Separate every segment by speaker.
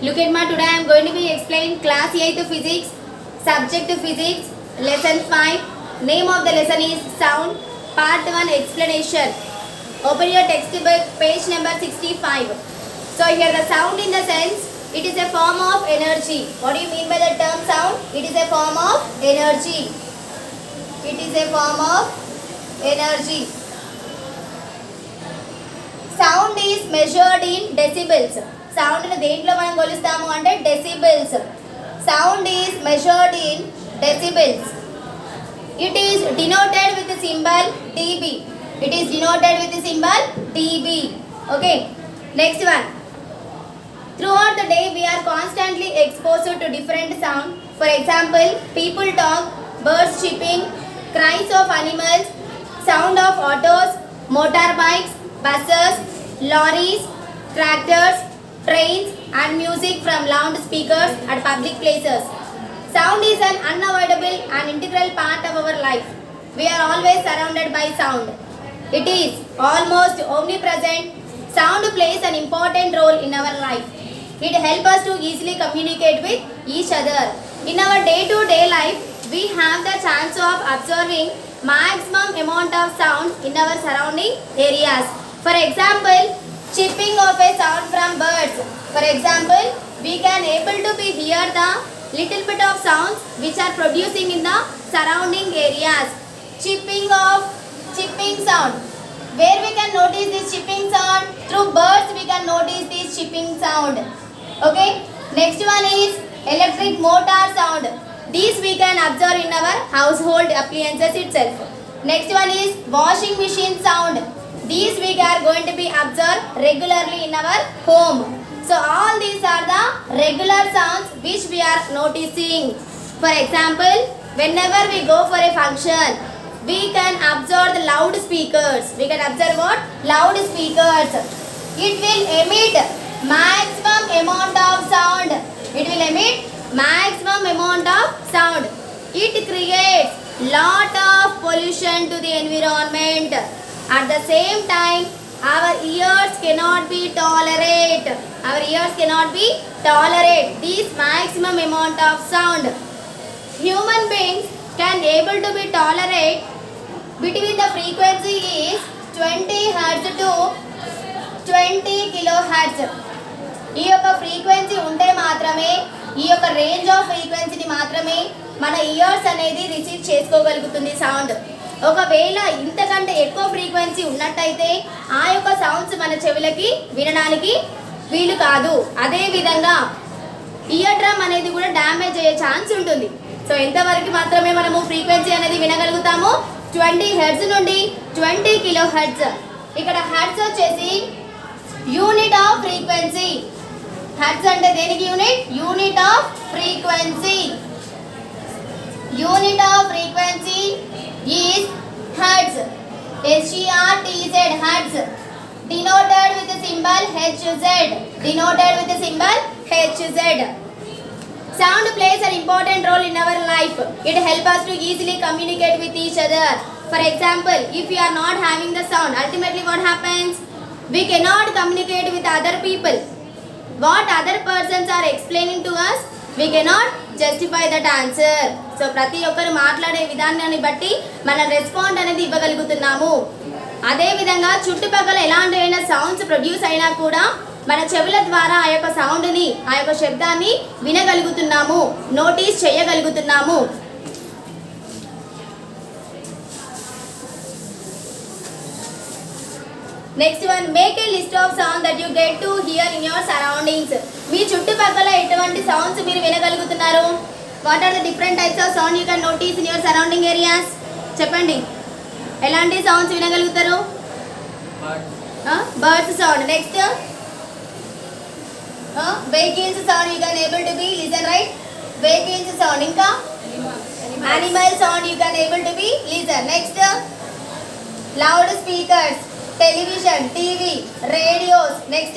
Speaker 1: Look at my today I am going to be explain class 8 physics, subject physics, lesson 5. Name of the lesson is sound, part 1 explanation. Open your textbook, page number 65. So here the sound in the sense, it is a form of energy. What do you mean by the term sound? It is a form of energy. It is a form of energy. Sound is measured in decibels. Sound ని దేంట్లో మనం కొలుస్తాము అంటే decibels. Sound is measured in decibels. It is denoted with the symbol dB. It is denoted with the symbol dB. Okay. Next one. Throughout the day we are constantly exposed to different sound. For example, people talk, birds chirping, cries of animals, sound of autos, motorbikes, buses, lorries, tractors, trains and music from loudspeakers at public places. Sound is an unavoidable and integral part of our life. We are always surrounded by sound. It is almost omnipresent. Sound plays an important role in our life. It helps us to easily communicate with each other. In our day-to-day life, we have the chance of observing maximum amount of sound in our surrounding areas. For example, chirping of a sound from birds. For example, we can able to be hear the little bit of sounds which are producing in the surrounding areas. Chirping sound. Where we can notice this chirping sound? Through birds we can notice this chirping sound. Okay. Next one is electric motor sound. These we can observe in our household appliances itself. Next one is washing machine sound. These we are going to be observed regularly in our home. So all these are the regular sounds which we are noticing. For example, whenever we go for a function, we can observe the loudspeakers. We can observe what? Loudspeakers. It will emit maximum amount of sound. It will emit maximum amount of sound. It creates lot of pollution to the environment. At the same time, our ears cannot be tolerate. Our ears cannot be tolerate this maximum amount of sound. Human beings can able to be tolerate between the frequency is 20 Hz to 20 kilohertz. ఈ యొక్క frequency ఉంటే మాత్రమే, ఈ యొక్క range of ఫ్రీక్వెన్సీని మాత్రమే మన years అనేది రిసీవ్ చేసుకోగలుగుతుంది సౌండ్. ఒకవేళ ఇంతకంటే ఎక్కువ ఫ్రీక్వెన్సీ ఉన్నట్టయితే ఆ యొక్క సౌండ్స్ మన చెవులకి వినడానికి వీలు కాదు. అదే విధంగా ఇయర్ డ్రమ్ అనేది కూడా డ్యామేజ్ అయ్యే ఛాన్స్ ఉంటుంది. సో ఎంతవరకు మాత్రమే మనము ఫ్రీక్వెన్సీ అనేది వినగలుగుతాము? 20 హెర్ట్జ్ నుండి 20 కిలో హెర్ట్జ్. ఇక్కడ హెర్ట్జ్ వచ్చేసి యూనిట్ ఆఫ్ ఫ్రీక్వెన్సీ. హెర్ట్జ్ అంటే దేనికి unit? Unit off frequency. Unit off frequency is hertz. H-E-R-T-Z, hertz. Denoted with the symbol H-Z. Denoted with the symbol H-Z. Sound plays an important role in our life. It helps us to easily communicate with each other. For example, if we are not having the sound, ultimately what happens? We cannot communicate with other people. What other persons are explaining to us, we cannot justify that answer. So ప్రతి ఒక్కరు మాట్లాడే విధానాన్ని బట్టి మనం respond అనేది ఇవ్వగలుగుతున్నాము. అదేవిధంగా చుట్టుపక్కల ఎలాంటి అయినా సౌండ్స్ ప్రొడ్యూస్ అయినా కూడా మన చెవుల ద్వారా ఆ యొక్క సౌండ్ని, ఆ యొక్క శబ్దాన్ని వినగలుగుతున్నాము, నోటీస్ చేయగలుగుతున్నాము. Next one, make a list of sound that you get to hear in your surroundings. మీ చుట్టుపక్కల ఎటువంటి సౌండ్స్ మీరు వినగలుగుతున్నారు? What are the different types of sound you can notice in your surrounding areas? చెప్పండి, ఎలాంటి sounds వినగలుగుతారు? Birds sound. Next vehicles sound you can able to be listen, right? Vehicles sound. ఇంకా animal sound you can able to be listen. Next loud speakers, television, TV, radios. Next,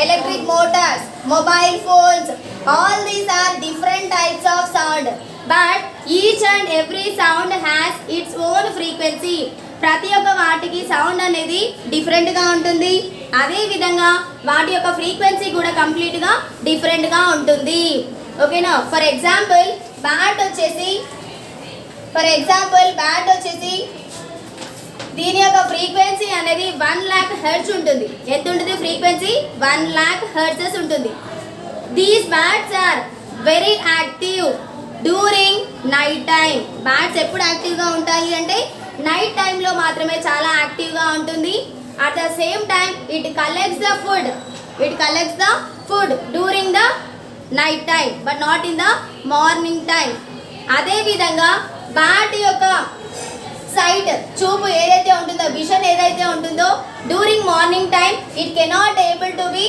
Speaker 1: electric motors, mobile phones. All these are different types of sound, but each and every sound has its own frequency. ప్రతి ఒక్క వాటికి sound అనేది డిఫరెంట్గా ఉంటుంది. అదేవిధంగా వాటి యొక్క frequency కూడా కంప్లీట్గా డిఫరెంట్గా ఉంటుంది. ఓకేనా? ఫర్ ఎగ్జాంపుల్ బ్యాట్ వచ్చేసి దీని యొక్క ఫ్రీక్వెన్సీ అనేది 1,00,000 హెర్ట్జ్ ఉంటుంది. ఎంత ఉంటుంది ఫ్రీక్వెన్సీ? 1,00,000 హెర్ట్జ్ ఉంటుంది. These bats are very active during night time. Bats ఎప్పుడు యాక్టివ్గా ఉంటాయి అంటే నైట్ టైంలో మాత్రమే చాలా యాక్టివ్గా ఉంటుంది. At the same time it collects the food during the night time but not in the morning time. అదేవిధంగా బ్యాట్ యొక్క సైట్ చూపు ఏదైతే ఉంటుందో, విజన్ ఏదైతే ఉంటుందో during morning time it cannot able to B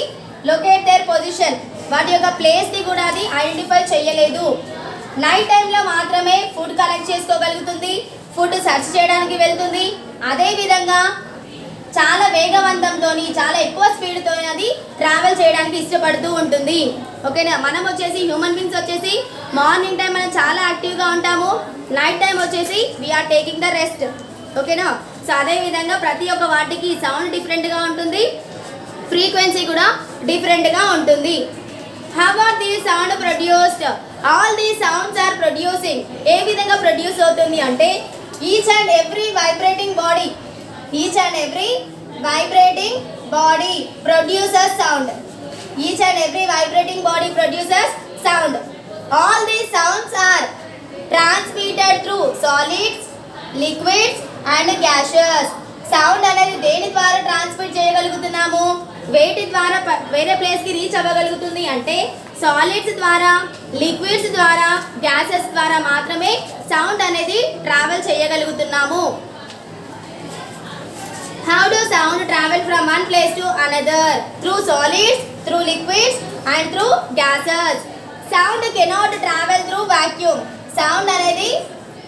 Speaker 1: locate there position. వాటి యొక్క ప్లేస్ని కూడా అది ఐడెంటిఫై చేయలేదు. నైట్ టైంలో మాత్రమే ఫుడ్ కలెక్ట్ చేసుకోగలుగుతుంది, ఫుడ్ సెర్చ్ చేయడానికి వెళ్తుంది. అదేవిధంగా చాలా వేగవంతంతో, చాలా ఎక్కువ స్పీడ్తో అది ట్రావెల్ చేయడానికి ఇష్టపడుతూ ఉంటుంది. ఓకేనా? మనం వచ్చేసి హ్యూమన్ బీయింగ్స్ వచ్చేసి మార్నింగ్ టైం మనం చాలా యాక్టివ్గా ఉంటాము, నైట్ టైం వచ్చేసి వీఆర్ టేకింగ్ ద రెస్ట్. ఓకేనా? సో అదేవిధంగా ప్రతి ఒక్క వాటికి సౌండ్ డిఫరెంట్గా ఉంటుంది, ఫ్రీక్వెన్సీ కూడా డిఫరెంట్గా ఉంటుంది. How are these sound produced? All these sounds are producing. ఏ విధంగా ప్రొడ్యూస్ అవుతుంది అంటే each and every vibrating body produces sound. Each and every vibrating body produces sound. All these sounds are transmitted through solids, liquids and gaseous. Sound అనేది దేని ద్వారా transmit చేయగలుగుతున్నాము? వేటి ద్వారా వేరే ప్లేస్కి రీచ్ అవ్వగలుగుతుంది అంటే సాలిడ్స్ ద్వారా, లిక్విడ్స్ ద్వారా, గ్యాసెస్ ద్వారా మాత్రమే సౌండ్ అనేది travel చేయగలుగుతున్నాము. How do sound travel from one place to another? Through solids, through liquids and through gases. Sound cannot travel through vacuum. Sound అనేది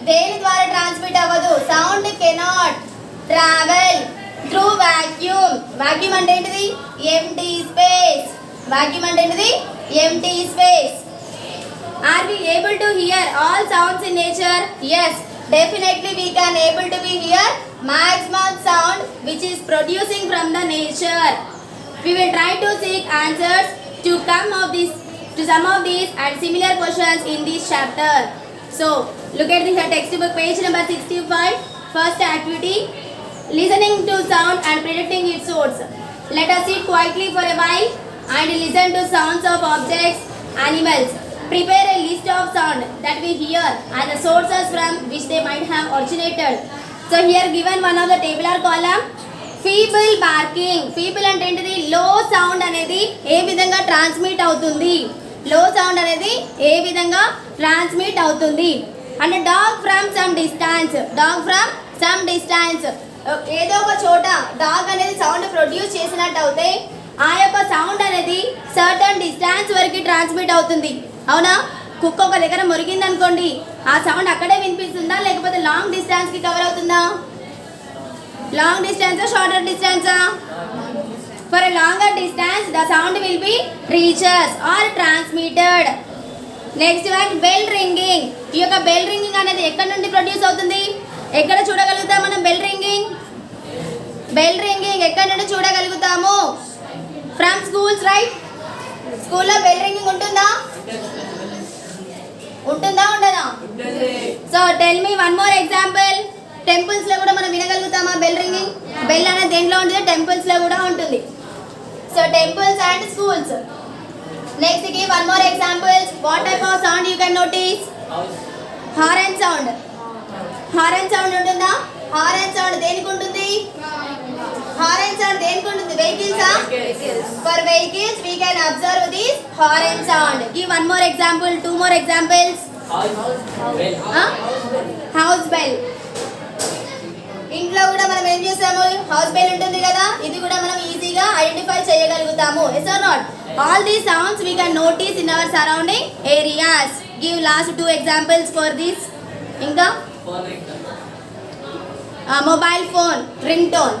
Speaker 1: దేని ద్వారా ట్రాన్స్మిట్ అవ్వదు. Sound cannot travel through vacuum. Vacuum అంటే ఏంటిది? Empty space. Vacuum అంటే ఏంటిది? Empty space. Are we able to hear all sounds in nature? Yes, definitely we can able to be hear maximum sound which is producing from the nature. We will try to seek answers to some of these and similar questions in this chapter. So look at this textbook page number 65. First activity, listening to sound and predicting its source. Let us sit quietly for a while and listen to sounds of objects, animals. Prepare a list of sound that we hear and the sources from which they might have originated. So here given one of the tabular column, feeble barking. Feeble అంటే ఏంటిది? లో sound అనేది ఏ విధంగా transmit అవుతుంది? లో sound అనేది ఏ విధంగా transmit అవుతుంది అంటే డాగ్ ఫ్రమ్ సమ్ డిస్టెన్స్. ఏదో ఒక చోట డాగ్ అనేది సౌండ్ ప్రొడ్యూస్ చేసినట్టు అయితే ఆ యొక్క సౌండ్ అనేది సర్టన్ డిస్టెన్స్ వరకు ట్రాన్స్మిట్ అవుతుంది. అవునా? కుక్క ఒక దగ్గర మురిగింది అనుకోండి, ఆ సౌండ్ అక్కడే వినిపిస్తుందా లేకపోతే లాంగ్ డిస్టెన్స్కి కవర్ అవుతుందా? లాంగ్ డిస్టెన్సా, షార్టర్ డిస్టెన్సా? For a longer distance the sound will be reaches or transmitted. Next one bell ringing. ఈ యొక్క బెల్ రింగింగ్ అనేది ఎక్కడి నుండి ప్రొడ్యూస్ అవుతుంది? ఎక్కడ చూడగలుగుతాం మనం బెల్ రింగింగ్? బెల్ రింగింగ్ ఎక్కడి నుండి చూడగలుగుతాము? From schools, right? స్కూల్లో బెల్ రింగింగ్ ఉంటుందా? ఉండదా? So tell me one more example. టెంపుల్స్లో కూడా మనం వినగలుగుతామా బెల్ రింగింగ్? బెల్ అనేది దేంట్లో ఉంటుంది? టెంపుల్స్లో కూడా ఉంటుంది. So temples and schools. Next కి one more examples. What type of sound you can notice? Horn sound. Horn sound ఉంటుందా? హారన్ సౌండ్ దేనికి ఉంటుంది? వెహికల్సా? For vehicles we can observe this horn sound. Give one more example, two more examples. House bell. ఇంట్లో కూడా మనం ఏం చేస్తాము? House bell ఉంటుంది కదా, ఇది కూడా మనం ఈజీగా ఐడెంటిఫై చేయగలుగుతాము. Yes or not? All these sounds we can notice in our surrounding areas. Give last two examples for this. ఇంకా mobile phone ringtone.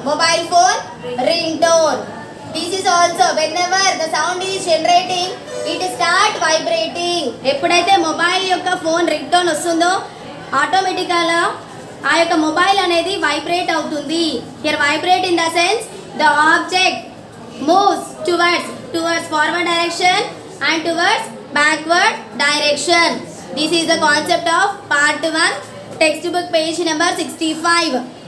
Speaker 1: This is also whenever the sound is generating it start vibrating. ఎప్పుడైతే mobile యొక్క phone ring tone వస్తుందో ఆటోమేటిక్గా ఆ యొక్క mobile అనేది vibrate అవుతుంది. Here vibrate in the sense the object moves towards forward direction and towards backward direction. This is the concept of part 1, textbook page number 65.